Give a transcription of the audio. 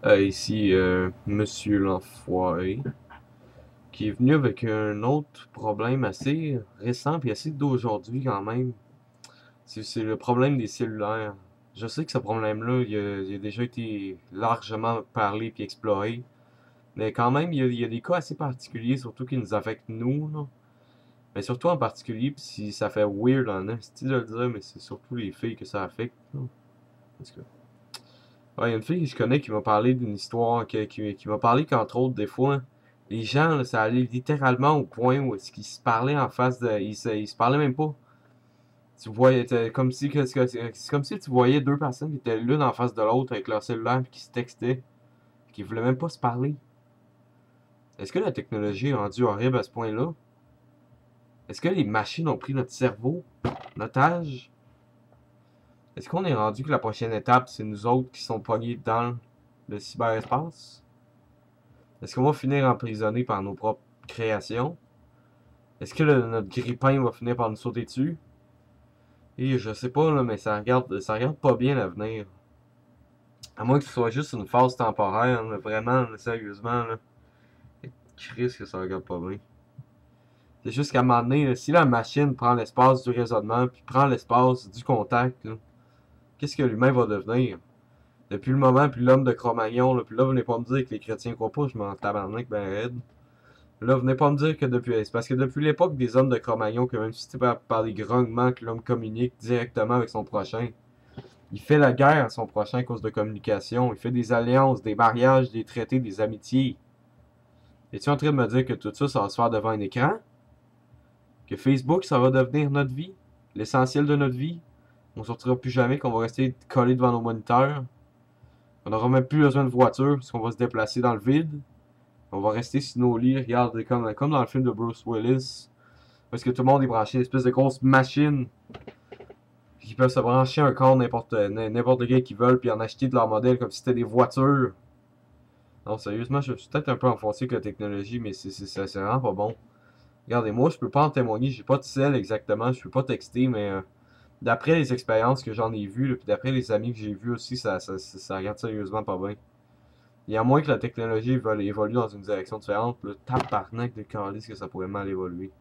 Ici, Monsieur l'Enfoiré, qui est venu avec un autre problème assez récent et assez d'aujourd'hui quand même. C'est le problème des cellulaires. Je sais que ce problème-là, il a déjà été largement parlé et exploré, mais quand même, il y a des cas assez particuliers, surtout qui nous affectent nous, là. Mais surtout en particulier, pis si ça fait weird en style de le dire, mais c'est surtout les filles que ça affecte, là. Parce que ouais, il y a une fille que je connais qui m'a parlé d'une histoire, qui m'a parlé qu'entre autres, des fois, les gens, là, ça allait littéralement au point où est-ce qu'ils se parlaient en face de. Ils se parlaient même pas. Tu voyais, comme si, c'est comme si tu voyais deux personnes qui étaient l'une en face de l'autre avec leur cellulaire puis qui se textaient, qui voulaient même pas se parler. Est-ce que la technologie est rendue horrible à ce point-là? Est-ce que les machines ont pris notre cerveau, notre âge? Est-ce qu'on est rendu que la prochaine étape, c'est nous autres qui sont pognés dans le cyberespace? Est-ce qu'on va finir emprisonnés par nos propres créations? Est-ce que notre grille-pain va finir par nous sauter dessus? Et je sais pas, là, mais ça regarde pas bien l'avenir. À moins que ce soit juste une phase temporaire, là, vraiment, là, sérieusement, là. Christ que ça regarde pas bien. C'est juste qu'à un moment donné, là, si la machine prend l'espace du raisonnement, puis prend l'espace du contact, là, qu'est-ce que l'humain va devenir? Depuis le moment, puis l'homme de Cro-Magnon, là, puis là, venez pas me dire que les chrétiens croient pas, je m'en tabarnak ben raide. Là, venez pas me dire que depuis. C'est parce que depuis l'époque des hommes de Cro-Magnon, que même si c'était par les grognements que l'homme communique directement avec son prochain, il fait la guerre à son prochain à cause de communication. Il fait des alliances, des mariages, des traités, des amitiés. Es-tu en train de me dire que tout ça, ça va se faire devant un écran? Que Facebook, ça va devenir notre vie? L'essentiel de notre vie? On sortira plus jamais, qu'on va rester collé devant nos moniteurs? On n'aura même plus besoin de voiture, parce qu'on va se déplacer dans le vide? On va rester sur nos lits, regarde, comme dans le film de Bruce Willis, parce que tout le monde est branché une espèce de grosse machine qui peuvent se brancher un corps n'importe quel qu'ils veulent puis en acheter de leur modèle comme si c'était des voitures. Non, sérieusement, je suis peut-être un peu enfoncé avec la technologie, mais c'est vraiment pas bon. Regardez, moi, je peux pas en témoigner, j'ai pas de sel exactement, je peux pas texter, mais d'après les expériences que j'en ai vues, puis d'après les amis que j'ai vus aussi, ça regarde sérieusement pas bien. Il y a moins que la technologie évolue dans une direction différente, le tabarnak de calice que ça pourrait mal évoluer.